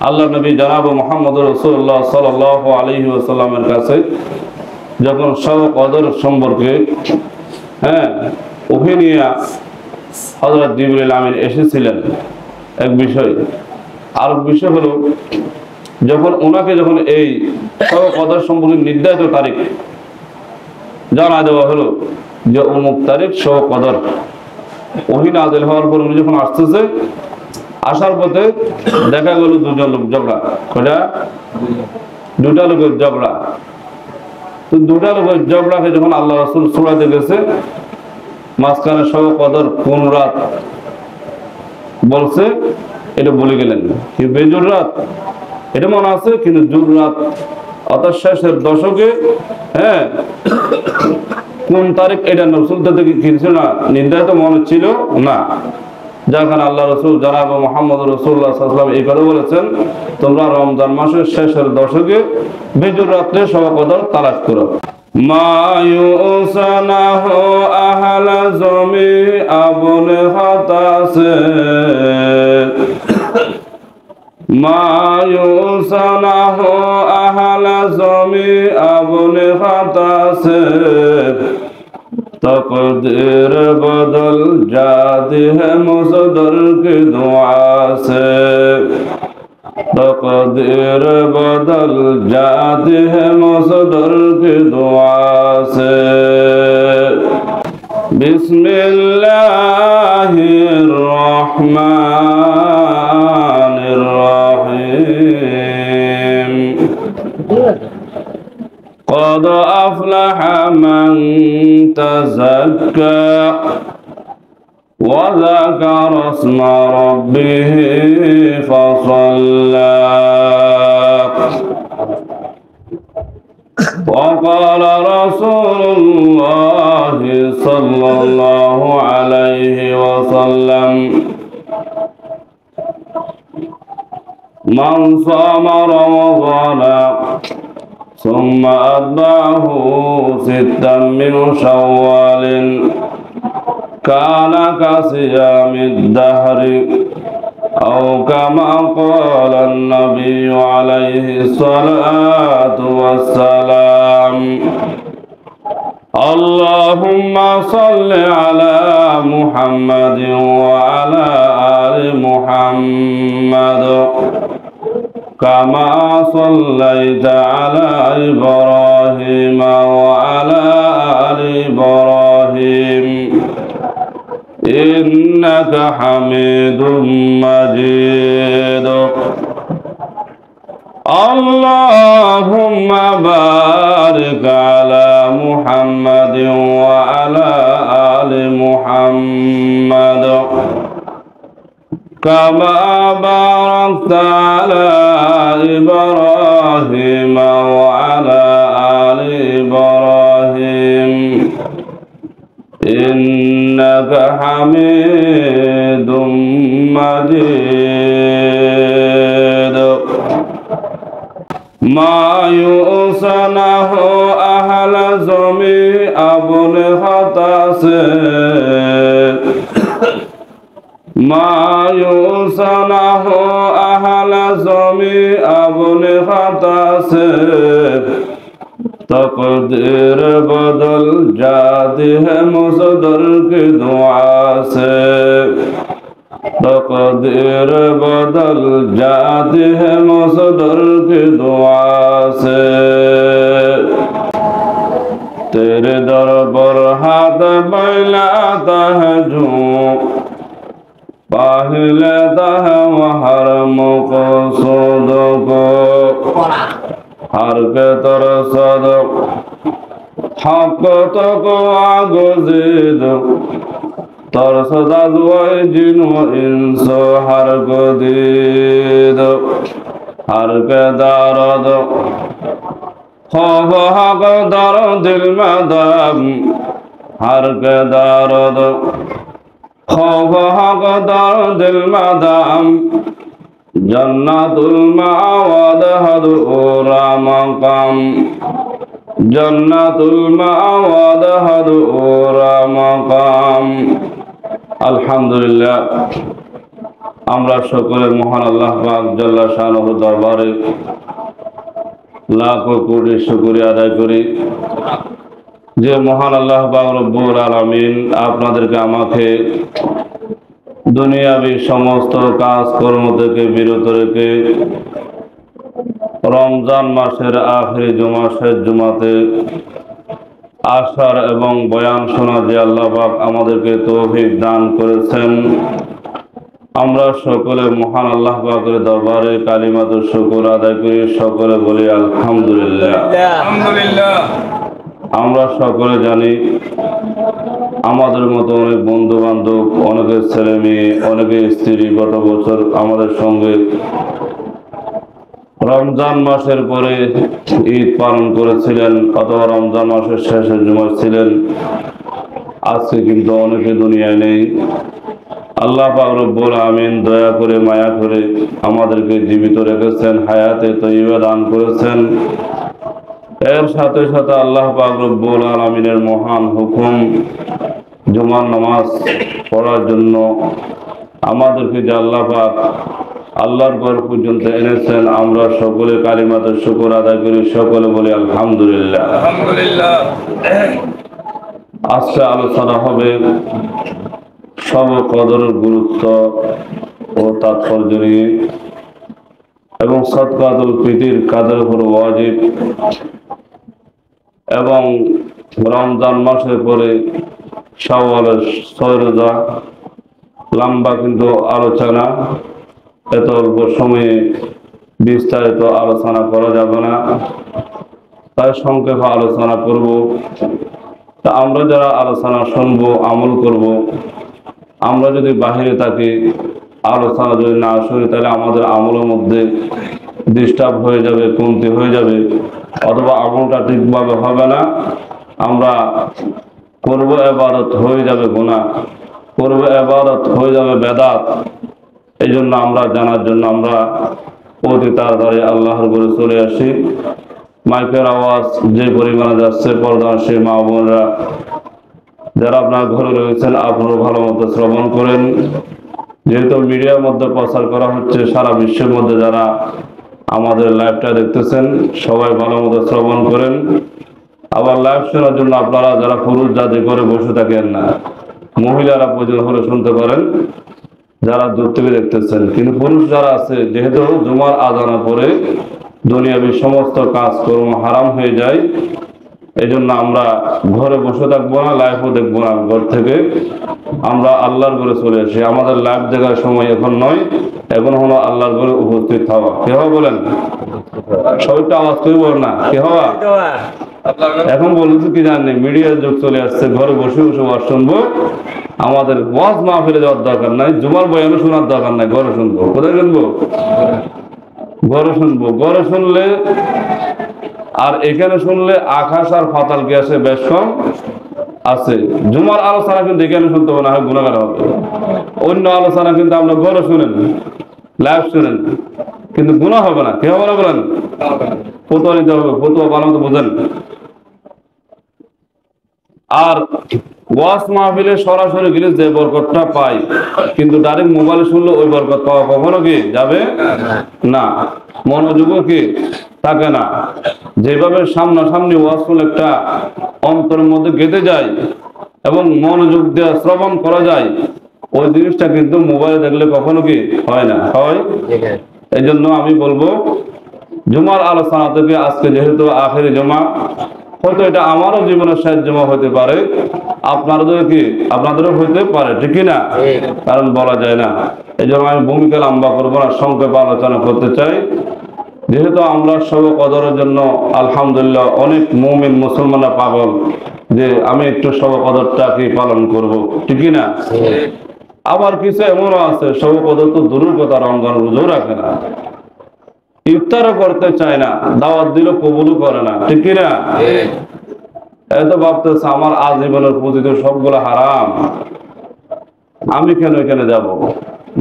আল্লাহ নবী জনাব মুহাম্মদ রাসূলুল্লাহ সাল্লাল্লাহু আলাইহি ওয়াসাল্লামের কাছে যখন সব কদর সম্পর্কে ওহি নিয়ে হযরত জিবরিল আমিন এসেছিলেন এক বিষয়। আর বিষয় হলো যখন ওনাকে এই সব কদর সম্পর্কে নির্ধারিত তারিখ জানা দেওয়া হলো যে অমুক তারিখ সব কদর, ওহি নাযিল হওয়ার পর উনি যখন আসতেছে, আসার পথে দেখা গেল দুজন লোক ঝগড়া, দুটা লোকের ঝগড়া। তো দুটা লোকের ঝগড়াকে যখন আল্লাহ রাসূল সূরাতে গেছে, মাঝখানে সব কদর কোন রাত বলছে এটা বলে গেলেন, কি বেজুর রাত এটা মনে আছে, কিন্তু জুর রাত অর্থাৎ শেষের দশকে কোন তারিখ এটা রাসূল থেকে কিছু না নির্ধারিত মনে ছিল না। যার কারণে আল্লাহ রাসূল জনাব মুহাম্মদ রাসূলুল্লাহ সাল্লাল্লাহু আলাইহি ওয়াসাল্লাম এই কথা বলেছেন, তোমরা রমজান মাসের শেষের দশকে বেজুর রাত্রে সব কদর তালাশ করো। মা ইউসানাহু আহলা জমি আবুল হাতাসে, মা ইউসানাহু আহলা জমি আবুল হাতাসে, तक़दीर बदल जाती है मुसद्दर की दुआ से, तक़दीर बदल जाती है मुसद्दर की दुआ से। बिस्मिल्लाहिर रहमानिर रहीम। قد أفلح من تزكى وذكر اسم ربه فصلى وقال رسول الله صلى الله عليه وسلم من صام رمضان ثم أتبعه ستا من شوال كان كصيام الدهر أو كما قال النبي عليه الصلاة والسلام. اللهم صل على محمد وعلى آل محمد كما صليت على إبراهيم وعلى آل إبراهيم إنك حميد مجيد. اللهم بارك على محمد وعلى آل محمد كما باركت على إبراهيم وعلى آل إبراهيم إنك حميد مجيد. ما يؤسنه أهل زمي أبو الخطاس، ما يؤسنه أهل زمي أبو الخطاس، तक़दीर बदल जाती है मुसद्दर की दुआ से, तक़दीर बदल जाती है मुसद्दर की दुआ से। तेरे दर पर हाथ फैलाता है झूम, पाह लेता है हर मक़सूद को, हर के तरसद हक तक आगुज़ीद, तरसद अज़वाए जिन व इंस हर को दीद, हर के दारद खौफ हक दर दिल में दम, हर के दारद खौफ हक दर दिल में दम, जन्नतुल मावद हदूरा मकाम, जन्नतुल मावद हदूरा मकाम। अल्हम्दुलिल्लाह। আমরা সকলে মহান আল্লাহ পাক জাল্লা শানুহু দরবারে লাখ কোটি শুকরিয়া আদায় করি যে মহান আল্লাহ পাক রব্বুল আলামিন আপনাদেরকে আমাকে দুনিয়াবি সমস্ত কাজকর্ম থেকে বিরত রেখে রমজান মাসের আখেরি জুমা শেষ জুমাতে আসার এবং বয়ান শোনার যে আল্লাহ পাক আমাদেরকে তৌফিক দান করেছেন, আমরা সকলে মহান আল্লাহ পাকের দরবারে কালিমাতুশ শুকর আদায় করি, সকলে বলি আলহামদুলিল্লাহ। আমরা সকলে জানি আমাদের মতো অনেক বন্ধু বান্ধব, অনেকের ছেলে মেয়ে, অনেকের স্ত্রী গত বছর আমাদের সঙ্গে রমজান মাসের পরে ঈদ পালন করেছিলেন অথবা রমজান মাসের শেষের জুমায় ছিলেন। আজকে কিন্তু অনেকে দুনিয়ায় নেই। আল্লাহ পাক রব্বুল আমিন দয়া করে মায়া করে আমাদেরকে জীবিত রেখেছেন, হায়াতে তয়্যিবা দান করেছেন। এর সাথে সাথে আল্লাহ পাক রব্বুল আলামিনের মহান হুকুম জুমার নামাজ পড়ার জন্য আমাদেরকে যে আল্লাহ পাক আল্লাহর ঘর পর্যন্ত এনেছেন, আমরা সকলে কালিমাতুশ শুকর আদায় করি, সকলে বলি আলহামদুলিল্লাহ। আজকে আলোচনা হবে সব কদরের গুরুত্ব ও তাৎপর্য নিয়ে এবং সাদকাতুল ফিতর কাদের উপর ওয়াজিব এবং রমজান মাসের পরে শাওয়ালের 6 রোজা। লম্বা কিন্তু আলোচনা, এত অল্প সময়ে বিস্তারিত আলোচনা করা যাবে না, তাই সংক্ষেপে আলোচনা করব। তা আমরা যারা আলোচনা শুনবো, আমল করব, আমরা যদি বাহিরে থাকি, আলোচনা যদি না শুনি, তাহলে আমাদের আমলের মধ্যে ডিস্টার্ব হয়ে যাবে, কমতি হয়ে যাবে, অথবা আমলটা ঠিকভাবে হবে না। আমরা করব ইবাদত, হয়ে যাবে গুনাহ, করব ইবাদত, হয়ে যাবে বেদাত। এই জন্য আমরা জানার জন্য আমরা অতি তাড়াতাড়ি আল্লাহর ঘরে চলে আসি। মাইকের আওয়াজ যে পরিমাণে যাচ্ছে, পর্দাশী মা বোনরা যারা আপনার ঘরে রয়েছেন, আপনারা ভালো মতো শ্রবণ করেন। যেহেতু মিডিয়ার মধ্যে প্রচার করা হচ্ছে, সারা বিশ্বের মধ্যে যারা আমাদের লাইভটা দেখতেছেন, সবাই ভালো মতো শ্রবণ করেন। আবার লাইভ শোনার জন্য আপনারা যারা পুরুষ জাতি করে বসে থাকেন না, মহিলারা পর্যন্ত হলে শুনতে পারেন যারা দূর থেকে দেখতেছেন। কিন্তু পুরুষ যারা আছে, যেহেতু জুমার আজানের পরে দুনিয়াবি সমস্ত কাজকর্ম হারাম হয়ে যায়, এই জন্য আমরা ঘরে বসে থাকবো না, লাইভও দেখবো না। ঘর থেকে আমরা আল্লাহর ঘরে চলে আসি। আমাদের লাইভ দেখার সময় এখন নয়, এখন হলো আল্লাহর ঘরে উপস্থিত হওয়া। কে হওয়া বলেন? সবাইটা আওয়াজ করে বল না, কে হওয়া? এখন বলছি কি জানি, মিডিয়ার যুগ চলে আসছে, ঘরে বসে বসে ওয়াজ শুনবো। আমাদের ওয়াজ মাহফিলে যাওয়ার দরকার নাই, জুমার বয়ানও শোনার দরকার নাই, ঘরে শুনবো। কোথায় শুনবো? ঘরে শুনবো। ঘরে শুনলে আর এখানে শুনলে আকাশ আর পাতাল কি আছে, বেশ কম আছে। জুমার আলোচনা কিন্তু এখানে শুনতে হবে না, হয় গুনাহগার হবে। অন্য আলোচনা কিন্তু আমরা ঘরে শুনেন, লাইভ শুনেন, কিন্তু গুনাহ হবে না। কে হবে না বলেন? ফতোয়া নিতে হবে, ফতোয়া ভালো মতো বোঝেন। আর ওয়াজ মাহফিলে সরাসরি গেলে যে বরকতটা পাই, কিন্তু ডাইরেক্ট মোবাইলে শুনলে ওই বরকত পাওয়া কখনো কি যাবে না, মনোযোগও কি থাকে না। যেভাবে সামনাসামনি ওয়াজ শুনলে একটা অন্তরের মধ্যে গেঁথে যায় এবং মনোযোগ দিয়ে শ্রবণ করা যায়, ওই জিনিসটা কিন্তু মোবাইলে দেখলে কখনো কি হয় না, হয়। এই জন্য আমি বলবো, জুমার আলোচনা থেকে আজকে যেহেতু আখেরি জমা, হয়তো এটা আমারও জীবনের শেষ জমা হতে পারে, আপনাদেরও হইতে পারে, ঠিক না? কারণ বলা যায় না। এই জন্য আমি ভূমিকা লম্বা করবো না, সংক্ষেপে আলোচনা করতে চাই। যেহেতু আমরা সব কদরের জন্য আলহামদুলিল্লাহ অনেক মুমিন মুসলমানরা পাগল যে আমি একটু সব কদরটা কি পালন করব, ঠিক না? আবার কিছু এমনও আছে সব কদর তো দূরের কথা, রমজান রোজাও রাখে না, ইফতারও করতে চায় না, দাওয়াত দিলে কবুলও করে না, ঠিক না? এত ভাবতেছে আমার আজীবনের প্রতি তো সবগুলো হারাম, আমি কেন এখানে যাব?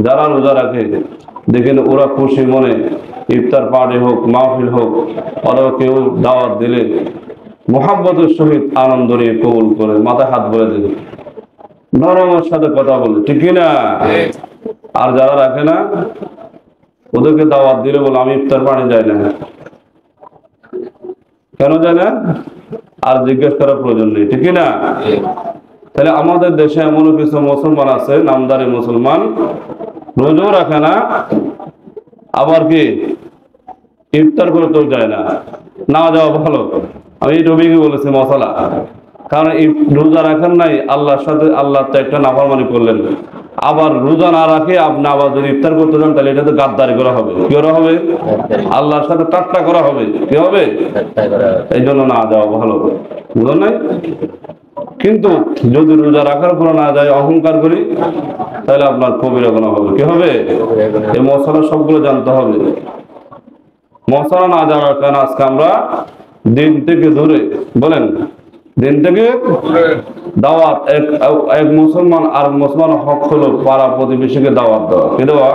যারা রোজা রাখে দেখেন ওরা খুশি মনে ইফতার পার্টি হোক, মাহফিল হোক, ওরা কেউ দাওয়াত দিলে মোহাব্বতের সহিত আনন্দ নিয়ে কবুল করে, মাথায় হাত বলে দিল, নরমের সাথে কথা বলে, ঠিক না? আর যারা রাখে না ওদেরকে দাওয়াত দিলে বলে আমি ইফতার পানি যাই না। কেন যায় না? আর জিজ্ঞেস করার প্রয়োজন নেই, ঠিক না? তাহলে আমাদের দেশে এমনও কিছু মুসলমান আছে, নামদারি মুসলমান, রোজাও রাখে না, আবার কি ইফতার করতেও যায় না। না যাওয়া ভালো। আমি এই রবিকে বলেছি মশলা, কারণ রোজা রাখেন নাই, আল্লাহর সাথে আল্লাহ তো একটা নাফরমানি করলেন। আবার রোজা না রাখে আপনি আবার যদি ইফতার করতে যান তাহলে এটা তো গাদ্দারি করা হবে। কি করা হবে? আল্লাহর সাথে ঠাট্টা করা হবে। কি হবে? এই জন্য না যাওয়া ভালো, বুঝলেন নাই? কিন্তু যদি রোজা রাখার পর না যায়, অহংকার করি, তাহলে আপনার কবিরা গুনাহ হবে। কি হবে? এই মশলা সবগুলো জানতে হবে। মশলা না জানার কারণে আজকে আমরা দিন থেকে দূরে, বলেন দিন থেকে দাওয়াত, এক মুসলমান আর মুসলমান হক হলো পাড়া প্রতিবেশীকে দাওয়াত দেওয়া। কি দেওয়া?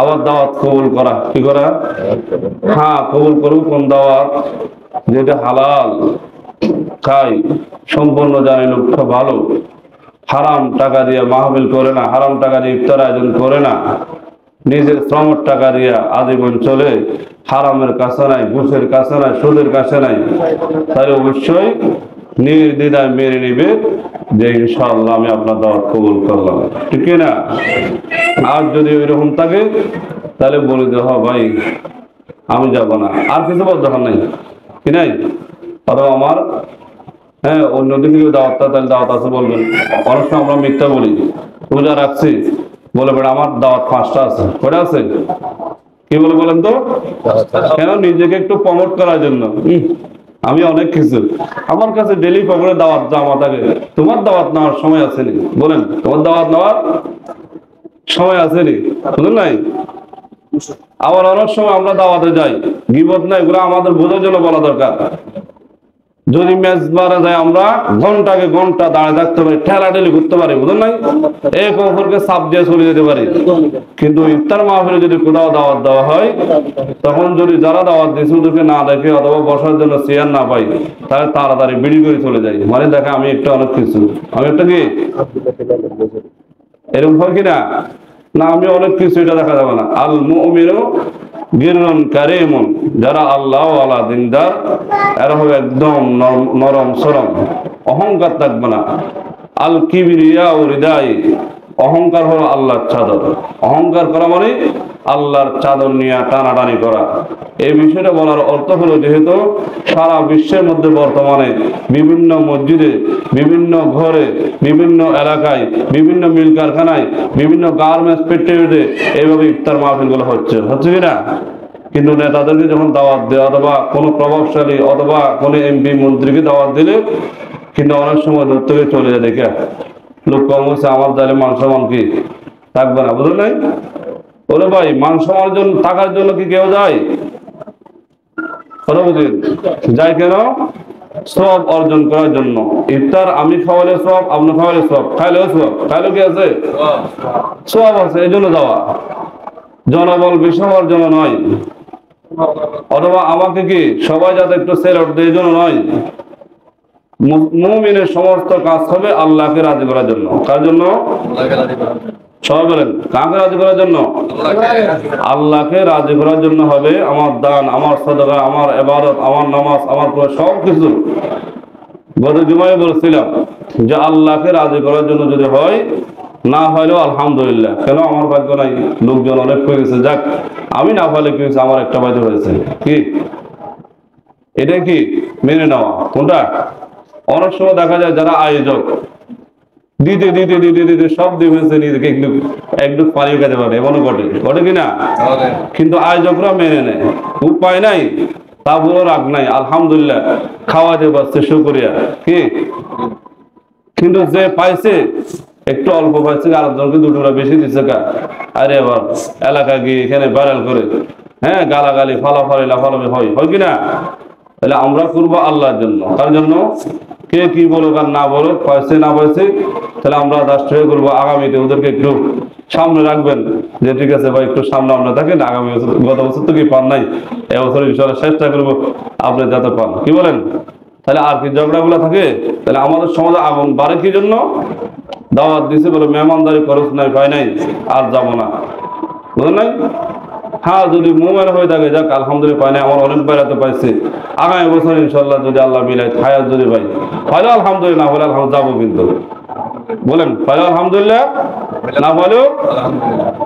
আবার দাওয়াত কবুল করা। কি করা? হ্যাঁ, কবুল করবো কোন দাওয়াত? যেটা হালাল খাই, সম্পূর্ণ জানি লোকটা ভালো, হারাম টাকা দিয়ে মাহফিল করে না, হারাম টাকা দিয়ে ইফতার আয়োজন করে না, নিজের শ্রমের টাকা দিয়ে আজীবন চলে, হারামের কাছে নাই, ঘুষের কাছে নাই, সুদের কাছে নাই, তাহলে অবশ্যই নির্দ্বিধায় মেনে নিবে যে ইনশাআল্লাহ আমি আপনার দাওয়াত কবুল করলাম, ঠিক না? আর যদি ওইরকম থাকে তাহলে বলে দেওয়া ভাই আমি যাব না, আর কিছু বল দরকার নাই, কি নাই? অথবা আমার অন্যদিকে দাওয়াতটা, তাহলে দাওয়াত আছে বলবেন। অনেক সময় আমরা মিথ্যা বলি, রোজা রাখছি বলে বেড়া আমার দাওয়াত 5টা আছে। কয়টা আছে? কি বলে বলেন তো? কেন? নিজেকে একটু প্রমোট করার জন্য। আমি অনেক কিছু, আমার কাছে ডেলি খবরে দাওয়াত জমা থাকে। তোমার দাওয়াত নেওয়ার সময় আসেনি? বলেন, তোমার দাওয়াত নেওয়ার সময় আসেনি? বুঝলেন নাই? আবার অনেক সময় আমরা দাওয়াতে যাই, গীবত না, এগুলো আমাদের বোঝার জন্য বলা দরকার। যদি মেজবারে যায় আমরা ঘন্টাকে ঘন্টা দাঁড়িয়ে থাকতে পারি, ঠেলাঠেলি করতে পারি, বুঝলেন নাই? এক অপরকে চাপ দিয়ে চলে যেতে পারি। কিন্তু ইফতার মাহফিলে যদি কোথাও দাওয়াত দেওয়া হয়, তখন যদি যারা দাওয়াত দিয়েছে ওদেরকে না দেখে অথবা বসার জন্য চেয়ার না পাই, তাহলে তাড়াতাড়ি বিড়ি করে চলে যায়। মানে দেখে আমি একটা অনেক কিছু, আমি একটা কি এরকম হয় কিনা? না, আমি অনেক কিছু, এটা দেখা যাবে না। আল মুমিনু গিররুন কারীমুন, যারা আল্লাহ ওয়ালা দিনদার এরা হবে একদম নরম সরম, অহংকার থাকবে না। আল কিবরিয়া ও রিদাই, অহংকার হলো আল্লাহর চাদর। অহংকার করা মানে আল্লাহর চাদর নিয়ে টানাটানি করা। এই বিষয়টা বলার অর্থ হলো, যেহেতু সারা বিশ্বের মধ্যে বর্তমানে বিভিন্ন মসজিদে, বিভিন্ন ঘরে, বিভিন্ন এলাকায়, বিভিন্ন মিল কারখানায়, বিভিন্ন গার্মেন্টস ফ্যাক্টরিতে এইভাবে ইফতার মাহফিলগুলো হচ্ছে কিনা? কিন্তু নেতাদেরকে যখন দাওয়াত দেওয়া, অথবা কোনো প্রভাবশালী অথবা কোনো এমপি মন্ত্রীকে দাওয়াত দিলে কিন্তু অনেক সময় দূর থেকে চলে যায়, দেখে লোক কম হচ্ছে, আমার তাহলে মান সম্মান কি থাকবে না, বুঝলেন নাই? ওরে ভাই, মান সম্মানের জন্য, টাকার জন্য কি কেউ যায়? কথা বুঝলেন? যায় কেন? সব অর্জন করার জন্য। ইফতার আমি খাওয়ালে সব, আপনি খাওয়ালে সব, খাইলেও সব, খাইলেও কি আছে? সব আছে, এই জন্য যাওয়া। জনবল বেশি হওয়ার জন্য নয়, অথবা আমাকে কি সবাই যাতে একটু সেলট দেয়, এই জন্য নয়। মুমিনের সমস্ত কাজ হবে আল্লাহকে রাজি করার জন্য। কার জন্য? সবাই বলেন, কাকে রাজি করার জন্য? আল্লাহকে রাজি করার জন্য হবে আমার দান, আমার সাদকা, আমার ইবাদত, আমার নামাজ, আমার সব কিছু। গত জুমায় বলেছিলাম যে আল্লাহকে রাজি করার জন্য যদি হয়, না হলেও আলহামদুলিল্লাহ, কেন আমার ভাগ্য নাই, লোকজন অনেক হয়ে গেছে, যাক আমি না হলে কি হয়েছে, আমার একটা বাধ্য হয়েছে, কি এটা কি মেনে নেওয়া? কোনটা? অনেক সময় দেখা যায় যারা আয়োজক দিতে দিতে দিতে দিতে সব দিয়েছে, নিজেকে একটু পানি খেতে পারে, এমনও ঘটে কিনা? কিন্তু আয়োজকরা মেনে নেয়, উপায় নাই, তা বলে রাগ নাই, আলহামদুলিল্লাহ খাওয়াতে পারছে, শুকরিয়া, কি? কিন্তু যে পাইছে একটু অল্প পাইছে, আরেকজনকে 2 টুকরা বেশি দিচ্ছে, আরে আবার এলাকা গিয়ে এখানে ভাইরাল করে, গালাগালি ফালাফালি লাফালাফি হয় কিনা? তাহলে আমরা করবো আল্লাহর জন্য। তার জন্য কে কি বলুক আর না বলুক, পাইছে না পাইছে, তাহলে আমরা রাষ্ট্রীয় করবো। আগামীতে ওদেরকে একটু সামনে রাখবেন, যে ঠিক আছে ভাই একটু সামনে আপনার থাকেন, আগামী বছর, গত বছর তো কি পান নাই, এবছর ইনশাআল্লাহ চেষ্টা করবো আপনি যাতে পান, কি বলেন? তাহলে আর কি ঝগড়া গুলা থাকে? তাহলে আমাদের সমাজে আগুন বাড়ে কি জন্য? দাওয়াত দিছে বলে মেহমানদারি খরচ নাই, পাই নাই, আর যাবো না, বুঝলেন নাই? হ্যাঁ, যদি মোমেন হয়ে থাকে, যাক আলহামদুলিল্লাহ পাই নাই, আমার অনেক বেড়াতে পাইছে, আগামী বছর ইনশাল্লাহ যদি আল্লাহ মিলাই হায়াত যদি পাই, পাইলে আলহামদুলিল্লাহ, না হলে আলহামদুলিল্লাহ যাবো। কিন্তু বলেন, পাইলে আলহামদুলিল্লাহ, না পাইলেও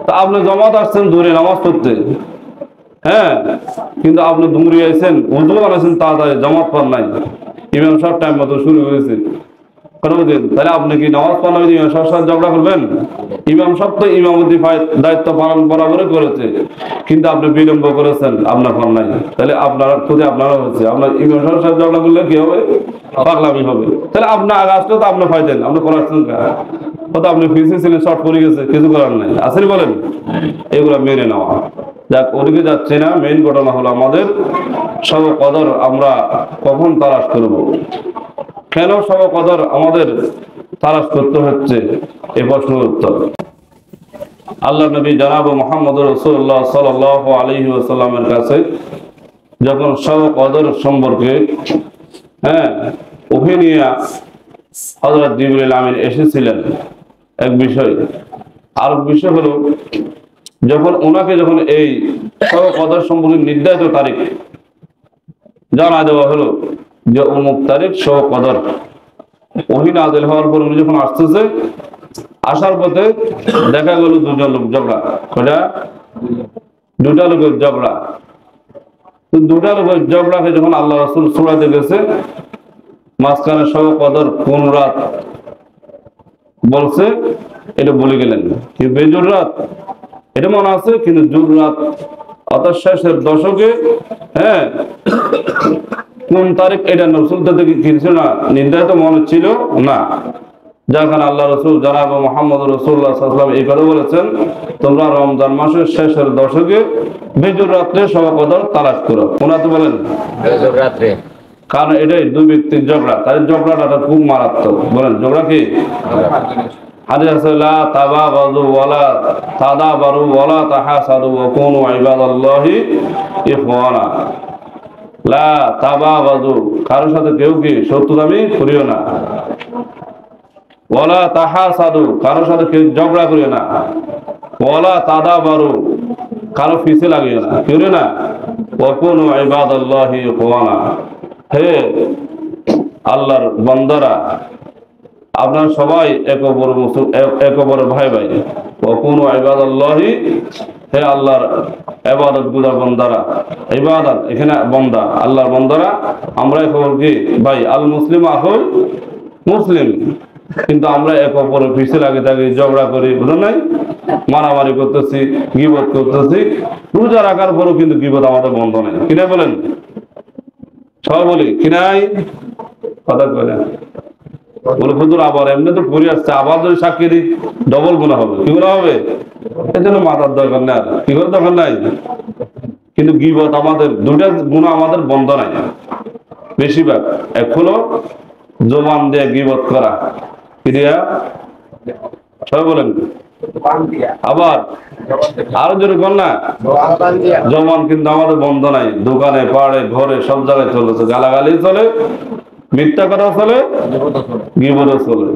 তা আপনি জমাত আসছেন দূরে নামাজ পড়তে, হ্যাঁ, কিন্তু আপনি দূরে আইছেন, উজু বানাইছেন তাড়াতাড়ি, জমাত পান নাই, ইমাম সাহেব টাইম মতো শুরু হয়েছে, তাহলে আপনি কি নামাজ পড়ানো ইমাম সাহেবের সাথে ঝগড়া করবেন? ইমাম সাহেব তো ইমামতি দায়িত্ব পালন বরাবরই করেছে, কিন্তু আপনি বিলম্ব করেছেন, আপনার ফল নাই, তাহলে আপনার ক্ষতি আপনারও হচ্ছে। আপনার ইমাম সাহেবের সাথে ঝগড়া করলে কি হবে? পাগলামি হবে। তাহলে আপনি আগে আসলে তো আপনি পাইতেন, আপনি করার হয়তো আপনি ফিসে ছিলেন, শর্ট পড়ে গেছে, কিছু করার নাই, আসেনি বলেন? এগুলো মেনে নেওয়া যাক, ওদিকে যাচ্ছে না। মেইন ঘটনা হলো আমাদের সব কদর আমরা কখন তালাশ করব, কেন সব কদর আমাদের তালাশ করতে হচ্ছে, এই প্রশ্নের উত্তর আল্লাহ নবী জনাব মুহাম্মদ রাসূলুল্লাহ সাল্লাল্লাহু আলাইহি ওয়াসাল্লামের কাছে যখন সব কদর সম্পর্কে ওহি নিয়ে হযরত জিবরিল আমিন এসেছিলেন এক বিষয়, আর বিষয় হলো যখন ওনাকে যখন এই সব কদর সম্পর্কে নির্ধারিত তারিখ জানা দেওয়া হলো যে অমুক তারিখ সব কদর, ওহি নাযিল হওয়ার পর উনি যখন আসতেছে, আসার পথে দেখা গেল দুজন লোক ঝগড়া, দুটা লোকের ঝগড়া। দুটা লোকের ঝগড়াকে যখন আল্লাহ রাসূল সূরাতে গেছে, মাঝখানে সব কদর কোন রাত বলছে এটা বলে গেলেন, কি বেজুর রাত এটা মনে আছে, কিন্তু জুর রাত অর্থাৎ শেষের দশকে কোন তারিখ এটা রাসূল থেকে কিছু না নির্ধারিত মনে ছিল না, যার কারণে আল্লাহ রাসূল জনাব মুহাম্মদ রাসূলুল্লাহ সাল্লাল্লাহু আলাইহি ওয়াসাল্লাম এই কথা বলেছেন, তোমরা রমজান মাসের শেষের দশকে বেজুর রাত্রে সব কদর তালাশ করো। কোনাতে বলেন বেজুর রাত্রে, কারণ এটাই দুই ব্যক্তির ঝগড়া, তাদের ঝগড়াটা খুব মারাত্মক। বলেন ঝগড়া কি? হাদিস আছে, লা তাবাগাযু ওয়ালা তাদাবারু ওয়ালা তাহাসাদু ওয়া কুনু ইবাদাল্লাহি ইখওয়ানা। লা তাবাগাযু, কারোর সাথে কেউ কি শত্রুতামি করিও না, ওয়ালা তাহাসাদু, কারোর সাথে কেউ ঝগড়া করিও না, ওয়ালা তাদাবারু, কারো পিছে লাগিও না, করিও না, ওয়া কুনু ইবাদাল্লাহি ইখওয়ানা, হে আল্লাহর বান্দারা আপনারা সবাই এক অপরের ভাই ভাই, ওয়া কুনু ইবাদাল্লাহি, হে আল্লাহর ইবাদত গুজার বান্দারা, ইবাদত এখানে বান্দা, আল্লাহর বান্দারা আমরা এক অপর কি ভাই, আল মুসলিম আহুল মুসলিম, কিন্তু আমরা এক অপরের পিছে লাগে থাকি, ঝগড়া করি, বুঝলেন নাই, মারামারি করতেছি, গীবত করতেছি, রোজা রাখার পরও কিন্তু গীবত আমাদের বন্ধ নেই, কিনা বলেন? সবাই বলি কিনাই, কথা বলে বলে হুজুর আবার এমনি তো পড়ে আসছে, আবার যদি সাক্ষী দিই ডবল গুনাহ হবে, কি গুনাহ হবে? এই জন্য মাথার দরকার নাই, কি করে দরকার নাই, কিন্তু গীবত আমাদের দুইটা গুনাহ আমাদের বন্ধ নাই বেশিরভাগ। এক হলো জবান দিয়ে গীবত করা, কি দিয়া? সবাই বলেন, আবার আরো জোরে কর না, জবান কিন্তু আমাদের বন্ধ নাই, দোকানে পাড়ে ঘরে সব জায়গায় চলেছে, গালাগালি চলে, মিথ্যা কথা চলে, গীবত চলে।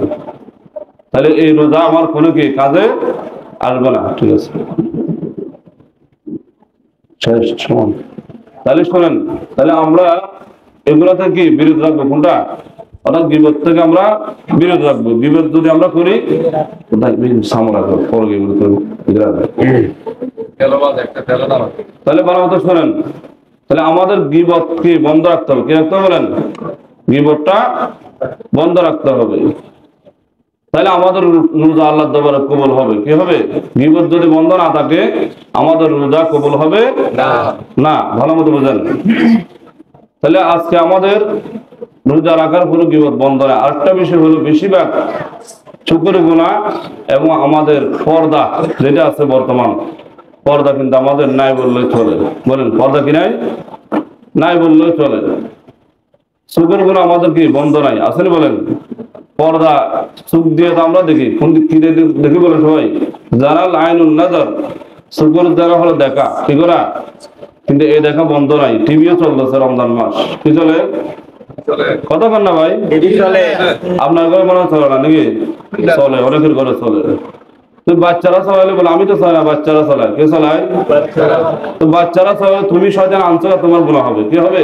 তাহলে এই রোজা আমার কোনো কি কাজে আসবে না, ঠিক আছে? তাহলে শোনেন, তাহলে আমরা এগুলা থেকে বিরত রাখবো, কোনটা? অর্থাৎ গীবত থেকে আমরা বিরত রাখবো। গীবত যদি আমরা করি, তাহলে ভালো মতো শোনেন, তাহলে আমাদের গীবত কি বন্ধ রাখতে হবে, কি রাখতে হবে বলেন? গীবতটা বন্ধ রাখতে হবে, তাহলে আমাদের রোজা আল্লাহর দরবারে কবুল হবে। কি হবে? গীবত যদি বন্ধ না থাকে আমাদের রোজা কবুল হবে না। ভালো মতো বুঝেন। তাহলে আজকে আমাদের রোজা রাখার কোনো গীবত বন্ধ না। আরেকটা বিষয় হলো, বেশিরভাগ চোখের গুনাহ এবং আমাদের পর্দা যেটা আছে বর্তমান, পর্দা কিন্তু আমাদের নাই বললেই চলে। বলেন পর্দা কি নাই? নাই বললেই চলে। চোখের গুনাহ আমাদের কি বন্ধ নাই, আসলে বলেন? পর্দা চোখ দিয়ে তো আমরা দেখি, কোন দিক কি দেখি বলে সবাই? জানাল আইনুন নাজার, চোখের দ্বারা হলো দেখা, কি করা, কিন্তু এই দেখা বন্ধ নাই। টিভিও চলতেছে রমজান মাস, কি চলে? কথা বল না ভাই, আপনার ঘরে মনে চলে না নাকি? চলে, অনেকের ঘরে চলে। তুই বাচ্চারা চালাইলে বলে আমি তো চালাই না, বাচ্চারা চালায়। কে চালায়? তো বাচ্চারা চালায়, তুমি শয়তান আনছো, তোমার গুনাহ হবে। কি হবে?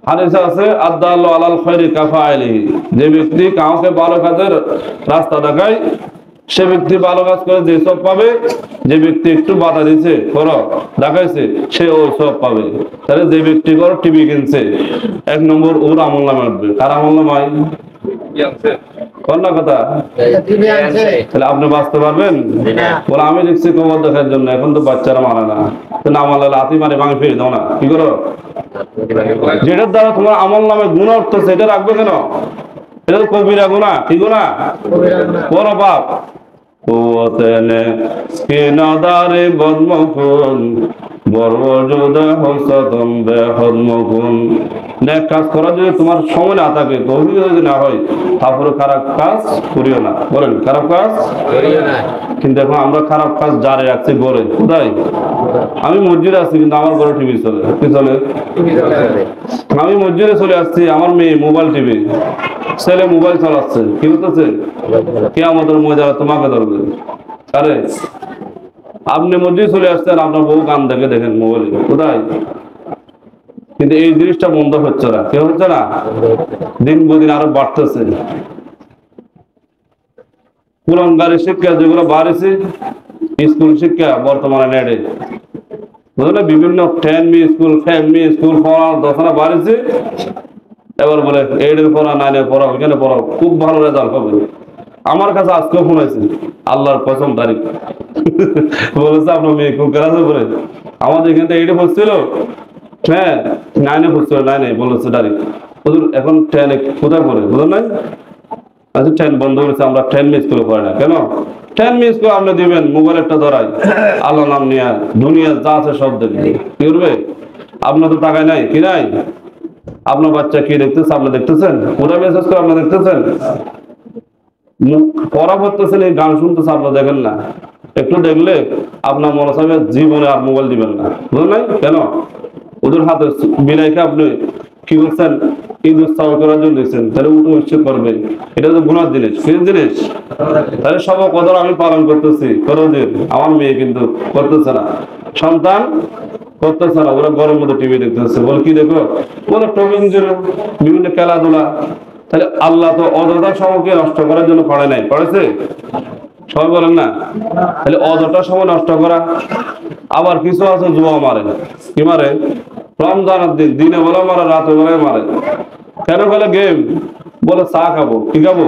হাদিসে আছে আদাল্লু আলাল খায়রি কাফাইলিহি, যে ব্যক্তি কাউকে ভালো কাজের রাস্তা দেখায় সে ব্যক্তি ভালো কাজ করে যে সব পাবে, যে ব্যক্তি একটু বাধা দিছে করো দেখাইছে সে ওই সব পাবে। তাহলে যে ব্যক্তি করো টিভি কিনছে 1 নম্বর ওর আমলনামা আসবে। কার আমলনামায়? কন্যা কথা। তাহলে আপনি বাঁচতে পারবেন? বলে আমি দেখছি কবর দেখার জন্য, এখন তো বাচ্চারা মানে না, তো না মানলে লাথি মারে ভাঙে ফিরে দাও না। কি করো? যেটার দ্বারা তোমার আমল নামে গুনাহ উঠতেছে এটা রাখবে কেন? এটা তো কবিরা গুনাহ। কি গুনাহ? বড় পাপ। কুওয়াতেনে কিনাদারে বদমকুন বড়জুদা হসাদম বেহদমকুন। নেক কাজ করা যদি তোমার সময় না থাকে, তৌফিক যদি না হয়, তারপরে খারাপ কাজ করিও না। বলেন খারাপ কাজ করিও না। কিন্তু এখন আমরা খারাপ কাজ জারি রাখছি ঘরে। কোথায়? আমি মসজিদে আছি কিন্তু আমার ঘরে টিভি চলে। কি চলে? আমি মসজিদে চলে আসছি, আমার মেয়ে মোবাইল টিভি, ছেলে মোবাইল চালাচ্ছে। কি হতেছে? কিয়ামতের ময়দানে তোমাকে ধরবে। আরে আপনি মসজিদে চলে আসছেন, আপনার বউ গান দেখে দেখেন মোবাইলে। কোথায়? কিন্তু এই জিনিসটা বন্ধ হচ্ছে না। কেউ হচ্ছে না, দিন দিন আরো বাড়তেছে। পুরনগারি শিক্ষা যেগুলো বাড়েছে, স্কুল শিক্ষা বর্তমানে নেটে বুঝলেন, বিভিন্ন 10মি স্কুল, 5মি স্কুল পড়া দশনা বাড়েছে। এবার বলে 8-এর পড়া, 9-এর পড়া, ওইখানে পড়াও, খুব ভালো রেজাল্ট হবে। আমার কাছে আজকেও ফোন হয়েছে, আল্লাহর কসম তারিখ বলেছে আপনার মেয়ে খুব ক্লাসে পড়ে, আমাদের এখানে 8-এ পড়ছিল, হ্যাঁ 9-এ পড়ছিল, 9-এ বলেছে তারিখ। এখন 10-এ কোথায় পড়ে বুঝলেন নাই? আচ্ছা 10 বন্ধ করেছে, আমরা 10মি স্কুলে পড়ে না। কেন 10মি স্কুল আপনি দিবেন? মোবাইল একটা ধরাই, আল্লাহ নাম নিয়ে দুনিয়া যা আছে সব দেখবে। কি করবে? আপনার তো টাকায় নাই, কি নাই? আপনার বাচ্চা কি দেখতেছে আপনি দেখতেছেন? কোথায় মেসেজ করে আপনি দেখতেছেন? পড়া পড়তেছেন, এই গান শুনতেছে আপনি দেখেন না। একটু দেখলে আপনার মনে হবে জীবনে আর মোবাইল দিবেন না। বুঝলেন নাই? কেন? ওদের হাতে বিলাইকে আপনি কি করছেন? ইঁদুর চাল করার জন্য দিচ্ছেন, তাহলে উঠে উচ্ছেদ করবে। এটা তো গুনার জিনিস। কি জিনিস? তাহলে সব কদর আমি পালন করতেছি, করদিন আমার মেয়ে কিন্তু করতেছে না, সন্তান করতেছে না। ওরা গরম মধ্যে টিভি দেখতেছে। বলে কি দেখো? বলে টমিং বিভিন্ন খেলাধুলা। তাহলে আল্লাহ তো অযথা সময়কে নষ্ট করার জন্য পড়ে নাই, পড়েছে? সবাই বলেন না? তাহলে অযথা সময় নষ্ট করা। আবার কিছু আছে জুয়া মারে। কি মারে? রমজানের দিন দিনে বেলা মারে, রাতে বেলায় মারে। কেন? বলে গেম। বলে চা খাবো। কি খাবো?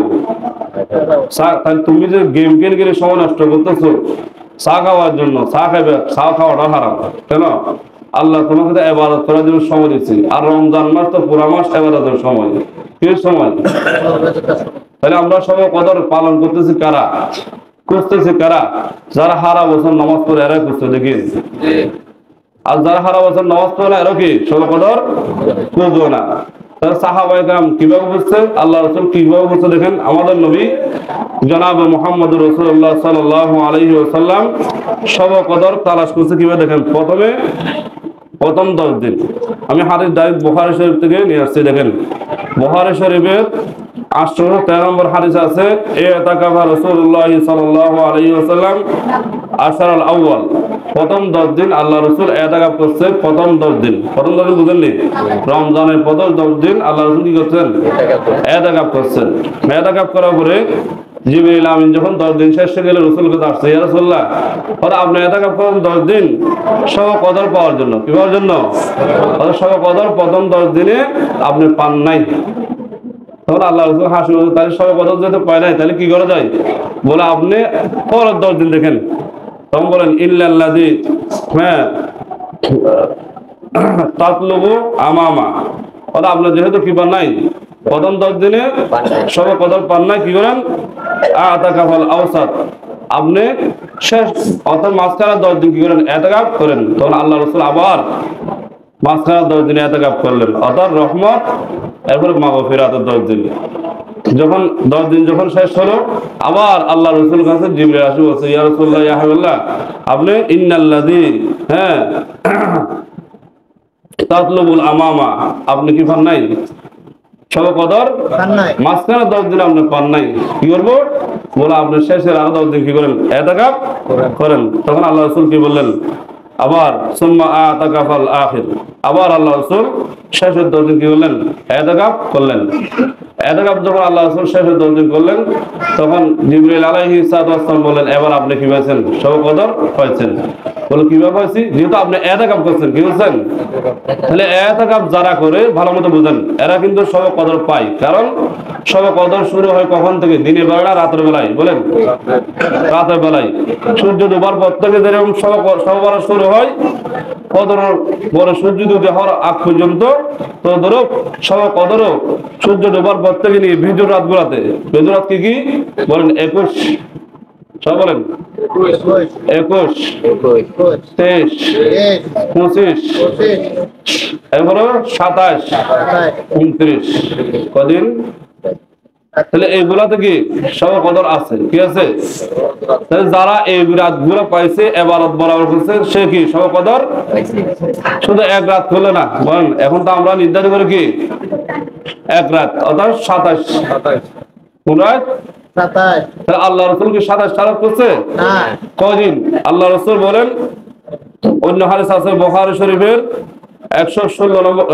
চা। তাহলে তুমি যে গেম খেলে সময় নষ্ট করতেছো চা খাওয়ার জন্য, চা খাবে, চা খাওয়াটা হারাম। কেন? আল্লাহ তোমাকে তো ইবাদত করার জন্য সময় দিচ্ছে, আর রমজান মাস তো পুরা মাস ইবাদতের সময়। কি সময়? তাহলে আমরা সবাই কদর পালন করতেছি কারা? করতেছি কারা? যারা সারা বছর নামাজ পড়ে এরাই করছে। দেখি, আর যারা সারা বছর নামাজ পড়ে না এরা কি সব কদর করবো না। সাহাবায়ে কেরাম কিভাবে বুঝছে, আল্লাহ রাসূল কিভাবে বুঝছে দেখেন। আমাদের নবী জনাব মুহাম্মদুর রাসূলুল্লাহ সাল্লাল্লাহু আলাইহি ওয়াসাল্লাম সব কদর তালাশ করছে কিভাবে দেখেন। প্রথম 10 দিন, আমি হাদিস ডাইরেক্ট বুখারী শরীফ থেকে নিয়ে আসছি। দেখেন বুখারী শরীফের 813 নম্বর হাদিস আছে, ইতাকাফা রাসূলুল্লাহ সাল্লাল্লাহু আলাইহি ওয়াসাল্লাম আশরাল আউয়াল। প্রথম 10 দিন আল্লাহ রাসূল ইতাকাফ করছে। প্রথম 10 দিন, প্রথম 10 দিন বুঝলেন? রমজানের প্রথম 10 দিন আল্লাহ রাসূল কি করছেন? ইতাকাফ করছেন। ইতাকাফ করার পরে জিবরিল আমিন যখন 10 দিন শেষ হয়ে গেল, রাসূলকে আসছে, ইয়া রাসূলুল্লাহ, আপনি ইতাকাফ করেন 10 দিন সব কদর পাওয়ার জন্য। কি পাওয়ার জন্য? সব কদর প্রথম 10 দিনে আপনি পান নাই। তখন আল্লাহ রাসূল হাসি, তাহলে সব কদর যেতে পায় নাই, তাহলে কি করা যায়? বলে আপনি পরের 10 দিন দেখেন। তখন বলেন ইল্লাল্লাযী, হ্যাঁ তাতলুবু আমামা, আপনার যেহেতু কি পান নাই প্রথম 10 দিনে সব কদর পান নাই, কি করেন? আতাকাফাল আওসাত, আপনি শেষ অর্থাৎ মাঝখানে 10 দিন কি করেন? ইতিকাফ করেন। তখন আল্লাহ রাসূল আবার মাঝখানে 10 দিন ইতিকাফ করলেন, অর্থাৎ রহমত, এরপরে মাগফিরাতের 10 দিন। যখন 10 দিন যখন শেষ হলো, আবার আল্লাহ রাসূল কাছে জিবরিল আসে, বলছে ইয়া রাসূলুল্লাহ, ইয়া হাবিবাল্লাহ, আপনি ইন্নাল্লাযী, হ্যাঁ তাতলুবুল আমামা, আপনি কি পান নাই? সবে কদর মাঝখানে 10 দিন আপনি পান নাই, কি করবো? বলে আপনি শেষের আরো 10 দিন কি করেন? ইতিকাফ করেন। তখন আল্লাহ রাসূল কি বললেন? আবার সুম্মা আতাকাফাল আখির, আবার আল্লাহ রাসূল শেষের 10 দিন কি করলেন? ইতিকাফ করলেন। ইতিকাফ যখন আল্লাহ রাসূল শেষের 10 দিন করলেন, তখন জিবরাইল আলাইহিস সালাম বললেন, এবার আপনি কি পাইছেন? সবে কদর পাইছেন। বলে কিভাবে পাইছি? যেহেতু আপনি ইতিকাফ করছেন, কি করছেন? তাহলে ইতিকাফ যারা করে ভালো মতো বুঝেন, এরা কিন্তু সবে কদর পায়। কারণ সবে কদর শুরু হয় কখন থেকে? দিনের বেলা, রাতের বেলায়? বলেন, রাতের বেলায়। সূর্য ডোবার পর থেকে যেরকম সবে কদর শুরু হয়, কদর পরে সূর্য উদয় হওয়ার আগ পর্যন্ত, তো ধরো সবে কদরও সূর্য ডোবার পর থেকে নিয়ে ভিজুর রাত গুলাতে। ভিজুর রাত কি বলেন? 21, সব বলেন, 21, 23, 25, এরপরে 27, 29, কদিন? তাহলে এইগুলাতে কি সবে কদর আছে? কি আছে? তাহলে যারা এই রাতগুলো পাইছে, ইবাদত বরাবর করছে, সে কি সবে কদর? শুধু এক রাত হলে না, বলেন। এখন তো আমরা নির্ধারিত করি কি এক রাত, অর্থাৎ 27, কোন রাত? 27। তাহলে আল্লাহ রাসূল কি 27 রাত করছে? না। কয়দিন? আল্লাহ রাসূল বলেন, অন্য হাদিস আছে বুখারী শরীফের 116 নম্বর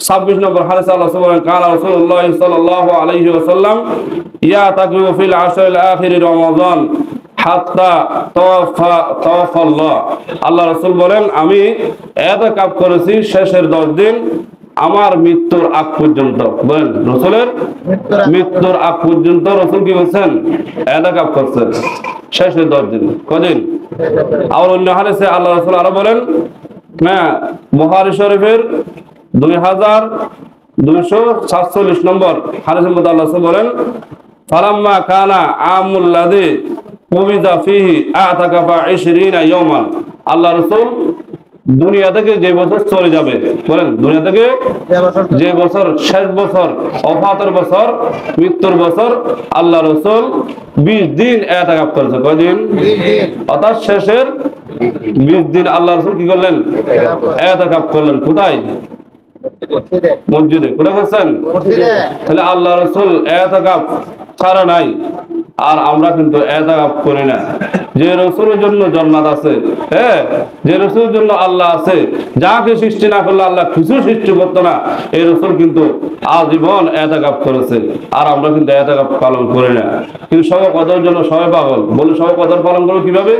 26 নম্বর হাদিসে আল্লাহ রাসূল বলেন, কালা রাসূলুল্লাহ সাল্লাল্লাহু আলাইহি ওয়াসাল্লাম ইয়াতাকিউ ফিল আশরিল আখিরি রমাদান হাত্তা তাওয়াফাল্লাহ। আল্লাহ রাসূল বলেন, আমি ইতিকাফ করেছি শেষের 10 দিন আমার মৃত্যুর আগ পর্যন্ত। বলেন, রাসূলের মৃত্যুর আগ পর্যন্ত রাসূল কি বলেছেন? ইতিকাফ করছেন শেষের 10 দিন। কদিন? আর অন্য হাদিসে আল্লাহ রাসূল আরো বলেন, হ্যাঁ, বুখারী শরীফের 2247 নম্বর হাদিসের মধ্যে আল্লাহ রাসূল বলেন, ফালাম্মা কানা আমুল লাযী কুবিযা ফীহি আতাকাফা 20 ইয়াওমান। আল্লাহ রাসূল দুনিয়া থেকে যে বছর চলে যাবে, বলেন, দুনিয়া থেকে যে বছর, শেষ বছর, ওফাতের বছর, মৃত্যুর বছর, আল্লাহ রাসূল 20 দিন ইতিকাফ করেছে। কয়দিন? 20 দিন। অর্থাৎ শেষের 20 দিন আল্লাহ রাসূল কি করলেন? ইতিকাফ করলেন। কোথায়? মসজিদে। কোথায় করছেন? তাহলে আল্লাহ রাসূল ইতিকাফ ছাড়া নাই, আর আমরা কিন্তু ইতিকাফ করি না। যে রাসূলের জন্য জান্নাত আছে, হ্যাঁ, যে রাসূলের জন্য আল্লাহ আছে, যাকে সৃষ্টি না করলে আল্লাহ কিছু সৃষ্টি করতো না, এই রাসূল কিন্তু আজীবন ইতিকাফ করেছে, আর আমরা কিন্তু ইতিকাফ পালন করি না। কিন্তু সবে কদরের জন্য সবাই পাগল। বলে সবে কদর পালন করবো কিভাবে?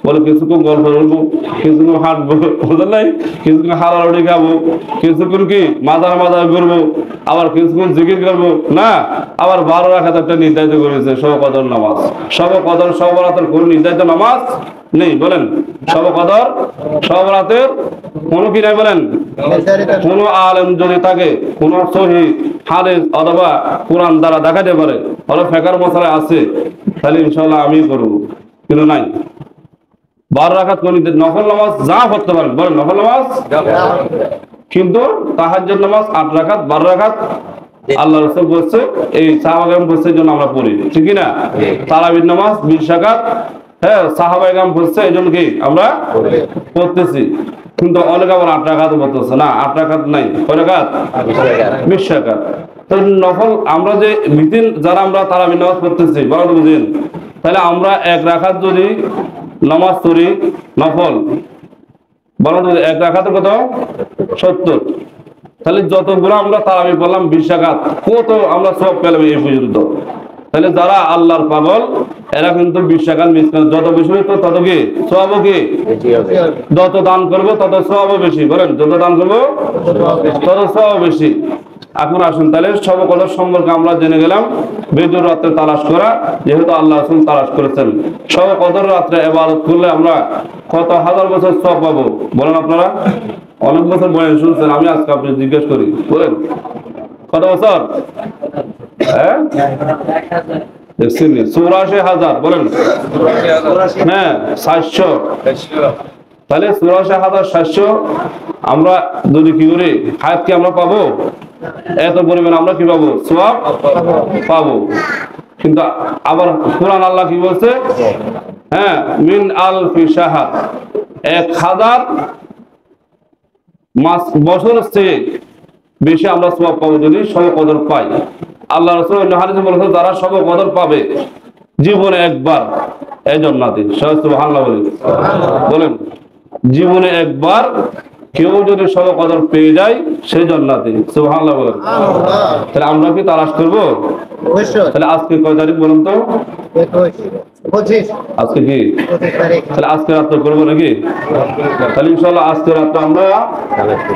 বলে কিছুক্ষণ গল্প করবো, কিছুক্ষণ হাঁটবো, বুঝলেন নাই, কিছুক্ষণ হালারুটি খাবো, কিছুক্ষণ কি মাজার ঘুরবো, আবার কিছুক্ষণ জিকির করবো না, আবার 12 রাকাত একটা নির্ধারিত করেছে সবে কদর নামাজ। সবে কদর, সবে রাতের কোন নির্ধারিত নামাজ নেই। বলেন, সবে কদর, সবে রাতের কোনো কি নাই? বলেন, কোন আলেম যদি থাকে, কোন সহিহ হাদিস অথবা কোরআন দ্বারা দেখাতে পারে, হলো ফিকহের মশলা আছে, তাহলে ইনশাআল্লাহ আমি করব, কিন্তু নাই। 12 রাকাত কোন নফল নামাজ যা পড়তে পারেন, বলেন, নফল নামাজ, কিন্তু তাহাজ্জুদ নামাজ 8 রাকাত, 12 রাকাত আল্লাহ রাসূল বলছে, এই সাহাবায়ে কেরাম বলছে, জন্য আমরা পড়ি, ঠিক না? তারাবির নামাজ 20 রাকাত, হ্যাঁ, সাহাবায়ে কেরাম বলছে, এইজন্য কি আমরা পড়তেছি। কিন্তু অনেক আবার 8 রাকাত পড়তেছে না, 8 রাকাত নাই, কয় রাকাত? 20 রাকাত। তো নফল আমরা যে মিতিন যারা আমরা তারাবির নামাজ পড়তেছি, বড় বুঝেন, তাহলে আমরা 1 রাকাত যদি নামাজ পড়ি নফল, বড় 1 রাকাতের কত? 70। তাহলে যতগুলো আমরা তারাবি বললাম 20 রাকাত, কত আমরা সব পেলাম এই পর্যন্ত। তাহলে যারা আল্লাহর পাগল, এরা কিন্তু 20 রাকাত মিস করে। যত বেশি তো তত কি সওয়াব, কি যত দান করবো তত সওয়াব বেশি। বলেন, যত দান করবো তত সওয়াব বেশি। এখন আসুন, তাহলে সবে কদর সম্পর্কে আমরা জেনে গেলাম। বেজুর রাত্রে তালাশ করা, যেহেতু আল্লাহ রাসূল তালাশ করেছেন। সবে কদর রাত্রে ইবাদত করলে আমরা কত হাজার বছর সওয়াব পাবো? বলেন আপনারা, অনেক বছর বলেন, শুনছেন, আমি আজকে আপনি জিজ্ঞেস করি, বলেন কত বছর? হ্যাঁ, 84,000। বলেন, হ্যাঁ, 700। তাহলে 84,700 আমরা যদি কি করি, হায়াত কি আমরা পাবো? এত পরিমাণ আমরা কি পাবো? সওয়াব পাবো। কিন্তু আবার কুরআন আল্লাহ কি বলছে? হ্যাঁ, মিন আলফি শাহর, 1000 বছরের চেয়ে বেশি আমরা সওয়াব পাবো যদি শবে কদর পাই। আল্লাহ রাসূল অন্য হাদিসে বলেছেন যারা শবে কদর পাবে জীবনে একবার এই জান্নাতে। সুবহানাল্লাহ বলেন, জীবনে একবার কেউ যদি শবে কদর পেয়ে যায় সেই জান্নাতে। সুবহানাল্লাহ বলেন। তাহলে আমরা কি তালাশ করব? তাহলে আজকে কয় তারিখ বলুন তো? 25। আজকে কি? 25 তারিখ। তাহলে আজকে রাতে করব নাকি? তাহলে ইনশাআল্লাহ আজকে রাতে আমরা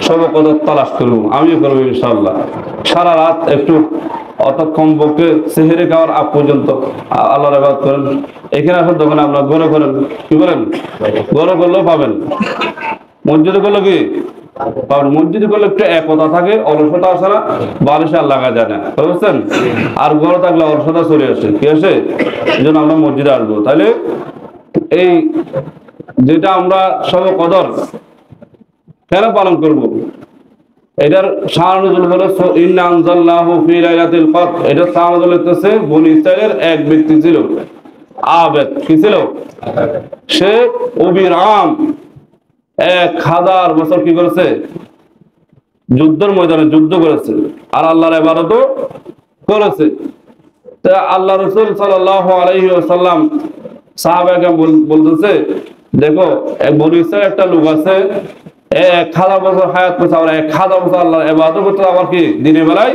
শবে কদর তালাশ করব, আমিও করব ইনশাআল্লাহ। সারা রাত একটু অর্থাৎ কমপক্ষে সেহরি খাওয়ার আগ পর্যন্ত আল্লাহর ইবাদত করেন। এখানে আসেন তখন আপনার গড়ে করেন, কি বলেন? গড়ে করলেও পাবেন, মসজিদে করলে কি পাবেন। মসজিদে করলে একটু একতা থাকে, অলসতা আসে না, বালিশে আর লাগা যায় না, বুঝছেন? আর গড়ে থাকলে অলসতা চলে আসে, কি আসে? এই জন্য আমরা মসজিদে আসবো। তাহলে এই যেটা আমরা শবে কদর কেন পালন করব, এটার শানুজুল হলো ইন্না আনজালনাহু ফি লাইলাতিল কদর। এটা শানুজুল হচ্ছে বনী ইসরাইলের এক ব্যক্তি ছিল, আবেদ। কি ছিল? সে অবিরাম 1000 বছর কি করেছে? যুদ্ধের ময়দানে যুদ্ধ করেছে আর আল্লাহর ইবাদতও করেছে। তা আল্লাহ রাসূল সাল্লাল্লাহু আলাইহি ওয়াসাল্লাম সাহাবাকে বলতেছে, দেখো এক বনী ইসরাইল একটা লোক আছে 1000 বছর হায়াত করছে, আমরা 1000 বছর আল্লাহর ইবাদত করতে, আবার কি দিনের বেলায়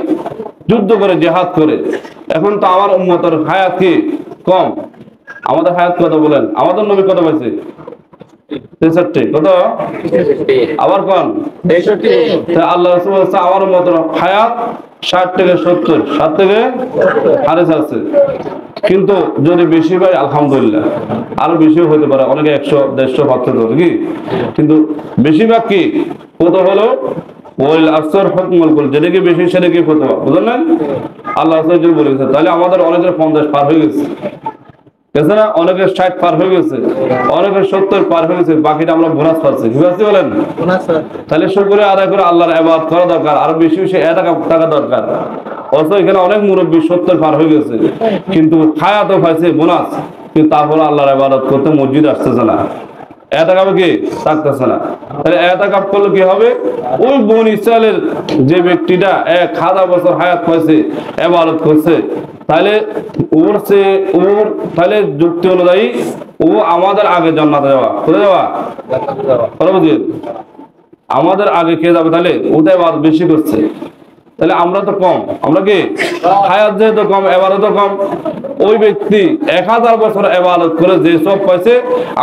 যুদ্ধ করে জিহাদ করে। এখন তো আমার উম্মতের হায়াত কি কম, আমাদের হায়াত কত বলেন? আমাদের নবী কত পাইছে? 63। কত? আবার কোন? 63। আল্লাহ রাসূল বলেছে আমার উম্মতের হায়াত 60 থেকে 70, 60 থেকে হাদিস আছে। কিন্তু যদি বেশি পাই আলহামদুলিল্লাহ, আরো বেশিও হতে পারে, অনেকে 100, 150 ভাবতে পারে কি, কিন্তু বেশিরভাগ কি কত হলো ওয়াল আসর হুকমুল কুল, যেটাকে বেশি সেটাকে ফতোয়া, বুঝলেন? আল্লাহ রাসূল বলেছে। তাহলে আমাদের অনেকের 50 পার হয়ে গেছে, এছাড়া অনেকের 60 পার হয়ে গেছে, অনেকের 70 পার হয়ে গেছে, বাকিটা আমরা বোনাস পাচ্ছি। কি পাচ্ছি বলেন? তাহলে শুকরিয়া আদায় করে আল্লাহর ইবাদত করা দরকার, আর বেশি বেশি টাকা দরকার। অথচ এখানে অনেক মুরব্বী 70 পার হয়ে গেছে, কিন্তু হায়াতও পাইছে বোনাস, কিন্তু তারপরে আল্লাহর ইবাদত করতে মসজিদ আসতেছে না, এতাকাবে কি থাকতেছে না। তাহলে এতাকাব করলে কি হবে? ওই বনী ইসরাইলের যে ব্যক্তিটা 1000 বছর হায়াত পাইছে, ইবাদত করছে, তাহলে ওর তাহলে যুক্তি অনুযায়ী ও আমাদের আগে জান্নাতে যাওয়া, কোথায় যাওয়া? আমাদের আগে কে যাবে? তাহলে ওটাই ইবাদত বেশি করছে, তাহলে আমরা তো কম, আমরা কি হায়াত যেহেতু কম, ইবাদতও কম। ওই ব্যক্তি 1000 বছর ইবাদত করে যে সব পাইছে,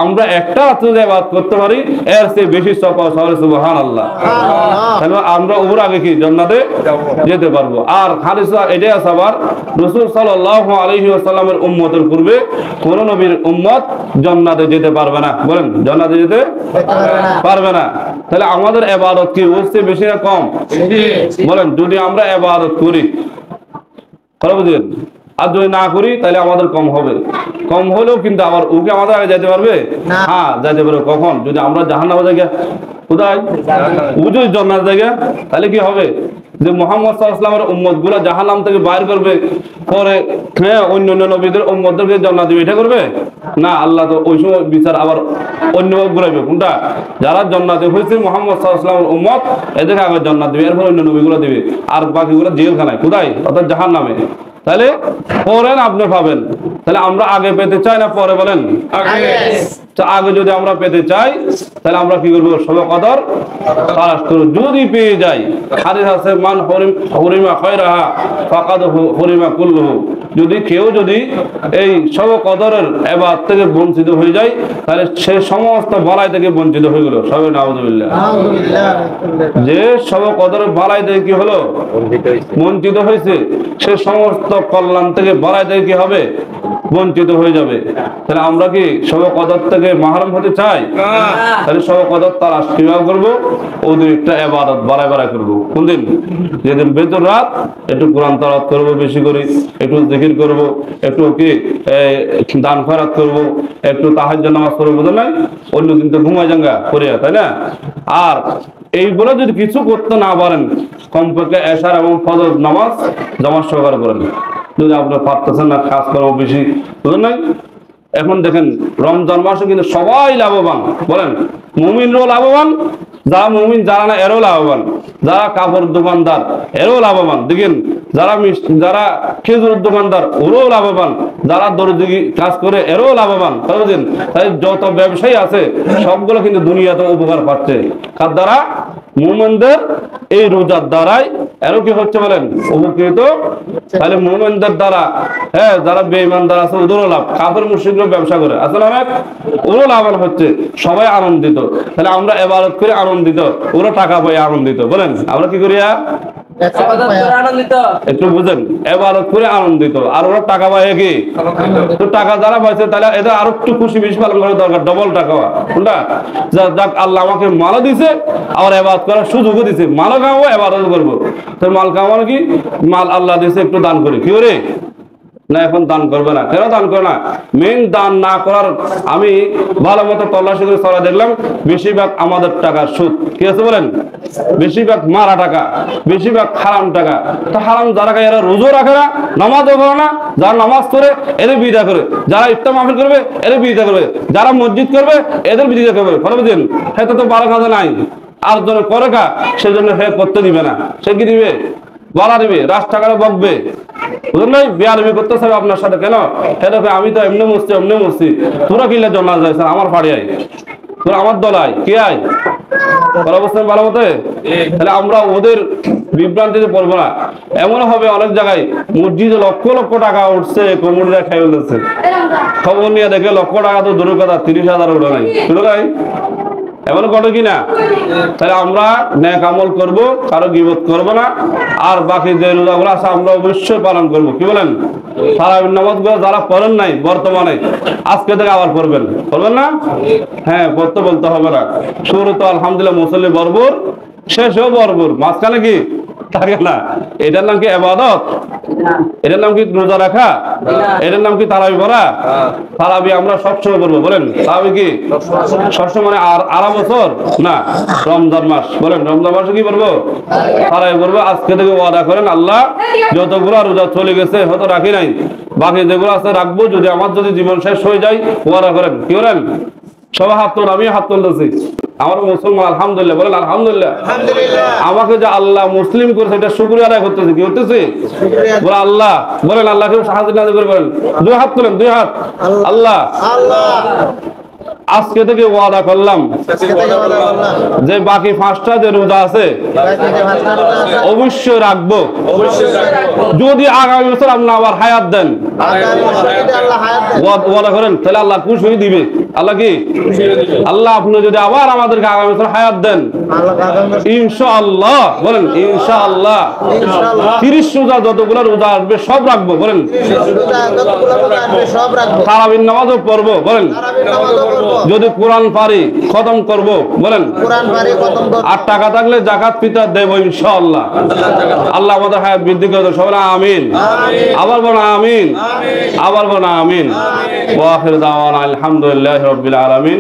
আমরা একটা রাত্রে যে ইবাদত করতে পারি এর চেয়ে বেশি সব পাওয়া। সুবহানাল্লাহ। তাহলে আমরা ওর আগে কি জান্নাতে যেতে পারবো। আর হাদিস এটাই আছে আবার, রাসূল সাল্লাল্লাহু আলাইহি ওয়াসাল্লামের উম্মতের পূর্বে কোন নবীর উম্মত জান্নাতে যেতে পারবে না। বলেন, জান্নাতে যেতে পারবে না। তাহলে আমাদের ইবাদত কি ওর চেয়ে বেশি না কম? বলেন, যদি আমরা ইবাদত করি, বুঝলেন, আর যদি না করি তাহলে আমাদের কম হবে। কম হলেও কিন্তু আবার ওকে আমাদের আগে যেতে পারবে? হ্যাঁ, যেতে পারবে। কখন? যদি আমরা জাহান্নামে যাই। কোথায়? ও যদি জান্নাতে যাই, তাহলে কি হবে? যে মুহাম্মদ সাল্লাল্লাহু আলাইহি ওয়াসাল্লামের উম্মতগুলো জাহান্নাম থেকে বাইর করবে, পরে অন্য নবীদের উম্মতদেরকে জান্নাত দিবে, এটা করবে না। আল্লাহ তো ওই সময় বিচার আবার অন্যভাবে ঘুরাইবে। কোনটা? যারা জান্নাতে হয়েছে মুহাম্মদ সাল্লাল্লাহু আলাইহি ওয়াসাল্লামের উম্মত, এদেরকে আগে জান্নাত দিবে, এরপর অন্য নবীগুলো দিবে, আর বাকিগুলো জেলখানায়। কোথায়? অর্থাৎ জাহান্নামে। তাহলে পরে আপনি পাবেন। তাহলে আমরা আগে পেতে চাই না পরে? বলেন, আগে যদি আমরা পেতে চাই তাহলে আমরা কি করবো? শবে কদর তালাশ করব। যদি পেয়ে যাই, হাদিস আছে মান হুরিমা খায়রাহা ফাকাদ হুরিমা কুল্লুহু, যদি কেউ এই শবে কদরের ইবাদত থেকে বঞ্চিত হয়ে যায়, তাহলে সে সমস্ত বালাই থেকে বঞ্চিত হয়ে গেল। সবে নাউযুবিল্লাহ। যে শবে কদরের বালাই থেকে কি হলো? বঞ্চিত হয়েছে, সে সমস্ত কল্যাণ থেকে বালাই থেকে কি হবে? বঞ্চিত হয়ে যাবে। তাহলে আমরা কি শবে কদর থেকে মাহরুম হতে চাই? তাহলে শবে কদর তালাশ কিভাবে করবো? ওদের একটা ইবাদত বাড়াই করবো। কোন দিন? যেদিন বেতন রাত, একটু কোরআন তেলাওয়াত করবো বেশি করে, একটু জিকির করবো, একটু কি দান খয়রাত করবো, একটু তাহাজ্জুদ নামাজ পড়বো, বুঝলেন না? অন্য দিন তো ঘুমাই জাঙ্গা করিয়া, তাই না? আর এইগুলো যদি কিছু করতে না পারেন, কমপক্ষে এশার এবং ফজর নামাজ জামাত সহকারে করেন। যদি আপনার পারতেছেন না, কাজ কর্ম বেশি, বুঝলেন নাই, এখন দেখেন রমজান মাসে কিন্তু সবাই লাভবান, বলেন মুমিনরাও লাভবান, যারা মুমিন যারা না এরও লাভবান, যারা কাপড় দোকানদার এরও লাভবান, দেখেন যারা খেজুর দোকানদার ওরাও লাভবান, যারা দর্জি কাজ করে এরও লাভবান। বুঝলেন? তাই যত ব্যবসায়ী আছে সবগুলো কিন্তু দুনিয়াতে উপকার পাচ্ছে কার দ্বারা? মুমিনদের এই রোজার দ্বারাই এরও কি হচ্ছে বলেন উপকৃত। তাহলে মুমিনদের দ্বারা হ্যাঁ যারা বেঈমানদার আছে ওদেরও লাভ, কাফের মুশরিকরা ব্যবসা করে আসলে অনেক ওরও লাভবান হচ্ছে, সবাই আনন্দিত। তাহলে আমরা ইবাদত করে আনন্দিত, ওরা টাকা পায় আনন্দিত। বলেন আমরা কি করি? একটু বুঝেন, ইবাদত করে আনন্দিত আর ওরা টাকা পায় কি? তো টাকা যারা পাইছে তাহলে এদের আরো একটু খুশি বেশি পালন করা দরকার, ডবল টাকা কোনটা? যাক আল্লাহ আমাকে মালও দিছে আবার ইবাদত করার সুযোগও দিছে, মালও খাওয়াবো ইবাদত করবো। তো মাল খাওয়ানো কি? মাল আল্লাহ দিছে একটু দান করি, কি করে না এখন দান করবে না? কেন দান করে না? মেন দান না করার আমি ভালো মতো তল্লাশি করে চলা দেখলাম বেশিরভাগ আমাদের টাকার সুদ। কি আছে বলেন? বেশিরভাগ মারা টাকা, বেশিরভাগ হারাম টাকা। তো হারাম যারা খায় এরা রোজও রাখে না, নামাজও করে না। যারা নামাজ করে এদের বিদা করে, যারা ইফতার মাহফিল করবে এদের বিদা করবে, যারা মসজিদ করবে এদের বিদা করবে। ফলে বুঝলেন হয়তো তো বারো কাজে নাই, আর জন করে কা সেজন্য সে করতে দিবে না। সে কি দিবে? বলা দিবে, রাস্তাঘাটে বকবে, বুঝলেন? বিয়ারবি করতেছে আপনার সাথে। কেন? আমি তো এমনি মরছি এমনি মরছি, তোরা কিনলে জমা যায় আমার ফাড়ি আয়, তোরা আমার দলায় কি আয় অবস্থান ভালো মতে। তাহলে আমরা ওদের বিভ্রান্তিতে পড়বো না। এমন হবে অনেক জায়গায় মসজিদে লক্ষ লক্ষ টাকা উঠছে, কোমররা খেয়ে ফেলতেছে, খবর নিয়ে দেখে লক্ষ টাকা তো দূরের কথা 30,000 উঠে নাই, শুরু নাই এমন ঘটে কিনা? তাহলে আমরা নেক আমল করব, কারো গীবত করব না, আর বাকি যে রোজাগুলো আছে আমরা অবশ্যই পালন করব। কি বলেন? তারাবির নামাজগুলো যারা পড়েন নাই বর্তমানে আজকে থেকে আবার পড়বেন, পড়বেন না? হ্যাঁ পড়তে বলতে হবে না। শুরু তো আলহামদুলিল্লাহ মুসল্লি বরবর, শেষও বরবর, মাঝখানে কি থাকে না? এটার নাম কি ইবাদত? এটার নাম কি রোজা রাখা? এটার নাম কি তারাবি পড়া? তারাবি আমরা সবসময় করবো, বলেন তারাবি কি সবসময় মানে আর আড়া বছর না, রমজান মাস। বলেন রমজান মাসে কি করবো? তারাবি করবো। আজকে থেকে ওয়াদা করেন আল্লাহ যতগুলো রোজা চলে গেছে হয়তো রাখি নাই, বাকি যেগুলো আছে রাখবো, যদি আমার যদি জীবন শেষ হয়ে যায় ওয়াদা করেন। কি করেন? সবাই হাত তোল, আমি হাত তুলতেছি, আমার মুসলমান আলহামদুলিল্লাহ। বলেন আলহামদুলিল্লাহ। আমাকে যে আল্লাহ মুসলিম করেছে এটা শুকরিয়া আদায় করতেছে। কি করতেছে? বলে আল্লাহ, বলেন আল্লাহকে সাহায্য করে বলেন, দুই হাত তুলেন, দুই হাত। আল্লাহ আজকে থেকে ওয়াদা করলাম যে বাকি 5টা যে রোজা আছে অবশ্যই রাখবো, যদি আগামী বছর আপনি আবার হায়াত দেন। ওয়াদা করেন, তাহলে আল্লাহ খুশি হয়ে দিবে। আল্লাহ কি? আল্লাহ আপনি যদি আবার আমাদেরকে আগামী বছর হায়াত দেন ইনশাআল্লাহ, বলেন ইনশাআল্লাহ 30 রোজা যতগুলো রোজা আসবে সব রাখবো। বলেন তারাবির নামাজও পড়বো। বলেন যদি কোরআন পারি খতম করব। বলেন আর টাকা থাকলে জাকাত ফিতর দেব ইনশাআল্লাহ। আল্লাহ আমাদের হায়াত বৃদ্ধি করে দেন। সবাই আমিন। আবার বলেন আমিন, আবার বলেন আমিন। ওয়া আখির দাওয়ানা আলহামদুলিল্লাহি রাব্বিল আলামিন।